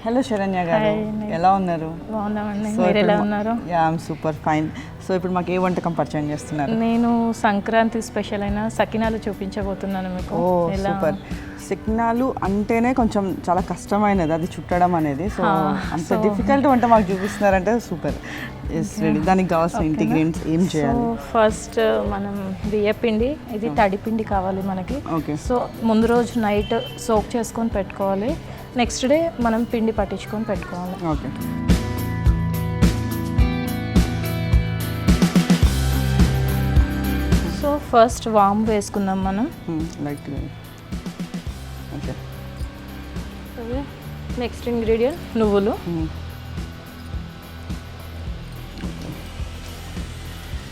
Hello Saranya గారు, ఎలా ఉన్నారు? బాగున్నామండి, మీరు ఎలా ఉన్నారు? Yeah I'm super fine. So ఇప్పుడు మాకు ఏ వంటకం పరిచయం చేస్తున్నారు? నేను సంక్రాంతి స్పెషల్ అయిన సకినాలు చూపించబోతున్నాను మీకు. ఓ సూపర్. సకినాలు అంటేనే కొంచెం చాలా కష్టమైనది అది చుట్టడం అనేది. సో అంత డిఫికల్ట్ వంట మాకు చూపిస్తున్నారంటే సూపర్. Yes ready. దానికి కావాల్సిన ఇంగ్రీడియంట్స్ ఏం చేయాలి? ఫస్ట్ మనం బియ్యపిండి, ఇది తడిపిండి కావాలి మనకి. ఓకే. సో ముందు రోజు నైట్ సోక్ చేసుకొని పెట్టుకోవాలి, నెక్స్ట్ డే మనం పిండి పట్టించుకొని పెట్టుకోవాలి. ఓకే. సో ఫస్ట్ వామ్ వేసుకుందాం మనం. లైట్గా. ఓకే. నెక్స్ట్ ఇంగ్రీడియంట్ నువ్వులు.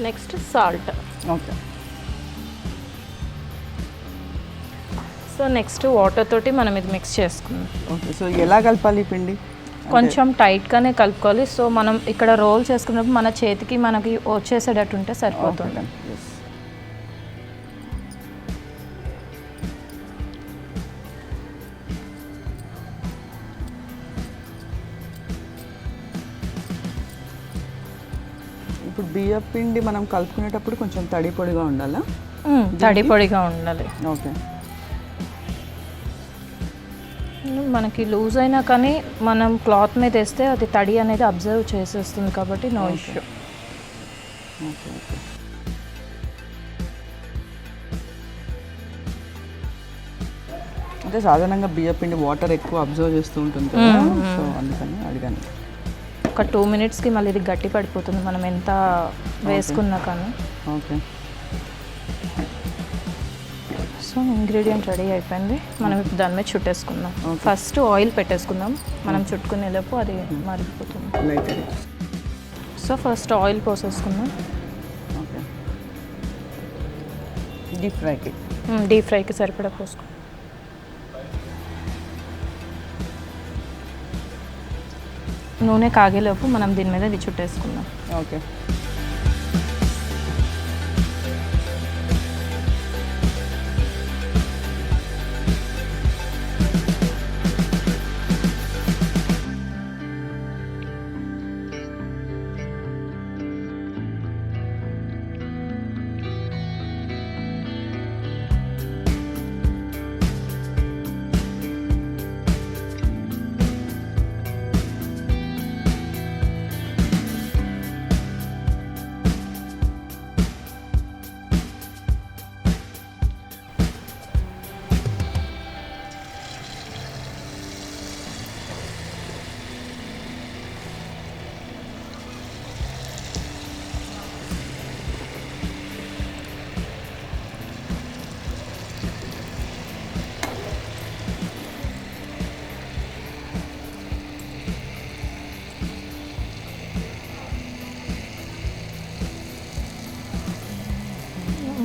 Next salt. Okay. So next water తోటి మనం ఇది మిక్స్ చేసుకుందాం. ఓకే. సో ఎలా కలపాలి పిండి? కొంచెం టైట్గానే కలుపుకోవాలి. సో మనం ఇక్కడ రోల్ చేసుకున్నప్పుడు మన చేతికి మనకి వచ్చేసేటట్టు ఉంటే సరిపోతుంది. ఇప్పుడు బియ్య పిండి మనం కలుపుకునేటప్పుడు కొంచెం తడి పొడిగా ఉండాలా? తడి పొడిగా ఉండాలి. ఓకే. మనకి లూజ్ అయినా కానీ మనం క్లాత్ మీద వేస్తే అది తడి అనేది అబ్జర్వ్ చేసేస్తుంది కాబట్టి నో ఇష్యూ. ఓకే. ఓకే. అంటే సాధారణంగా బియ్య పిండి వాటర్ ఎక్కువ అబ్జర్వ్ చేస్తూ ఉంటుంది కదా, సో అందుకని అడిగాను. ఒక 2 minutesకి మళ్ళీ ఇది గట్టి పడిపోతుంది మనం ఎంత వేసుకున్నా కానీ. ఓకే. సో ఇంగ్రీడియంట్ రెడీ అయిపోయింది. మనం ఇప్పుడు దాని మీద చుట్టేసుకుందాం. ఫస్ట్ ఆయిల్ పెట్టేసుకుందాం, మనం చుట్టుకునేలోపు అది మరిగిపోతుంది. సో ఫస్ట్ ఆయిల్ పోసేసుకుందాం. ఓకే. డీప్ ఫ్రైకి సరిపడా పోసుకుందాం. నూనె కాగేలోపు మనం దీని మీద ఇది చుట్టేసుకుందాం. ఓకే.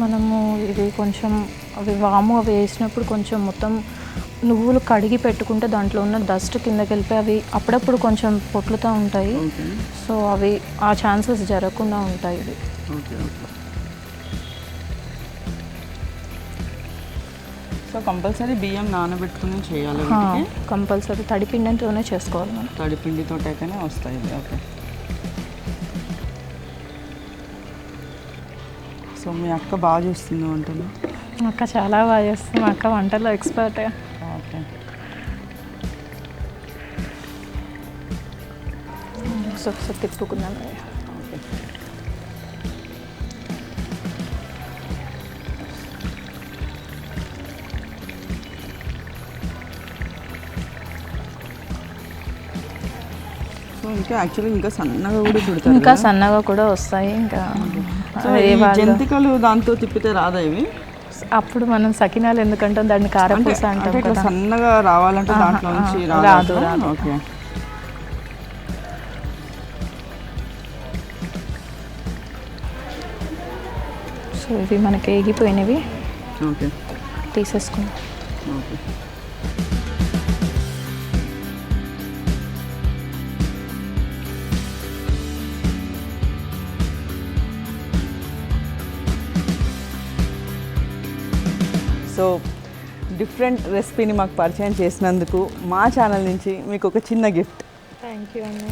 మనము ఇది కొంచెం అవి వాము అవి వేసినప్పుడు కొంచెం మొత్తం నువ్వులు కడిగి పెట్టుకుంటే దాంట్లో ఉన్న డస్ట్ కిందకి వెళ్ళిపోయి అవి అప్పుడప్పుడు కొంచెం పొట్లుతూ ఉంటాయి. సో అవి ఆ ఛాన్సెస్ జరగకుండా ఉంటాయి ఇది. సో కంపల్సరీ బియ్యం నానబెట్టుకుని చేయాలి? కంపల్సరీ తడిపిండితోనే చేసుకోవాలి మనం. తడిపిండితో అయితేనే వస్తాయి. ఓకే. సో మీ అక్క బాగా చేస్తుంది వంటలు? మా అక్క చాలా బాగా చేస్తుంది, మా అక్క వంటల్లో ఎక్స్పర్ట్. ఓకే. ఒకసారి తిప్పుకుందాం. ఓకే. సో ఇంకా యాక్చువల్లీ ఇంకా సన్నగా కూడా చుడతారు, ఇంకా సన్నగా కూడా వస్తాయి. ఇంకా జంతికలు దాంతో తిప్పితే రాదా ఇవి? అప్పుడు మనం సకినాలు ఎందుకంటాం, దాన్ని కారపూస అంటాం కదా. సన్నగా రావాలంటే దాంట్లో నుంచి రాదు. ఓకే. సో ఇవి మనకి ఏగిపోయినవి. ఓకే. తీసేసుకుందాం. ఓకే. సో డిఫరెంట్ రెసిపీని మాకు పరిచయం చేసినందుకు మా ఛానల్ నుంచి మీకు ఒక చిన్న గిఫ్ట్. థ్యాంక్ యూ అండి.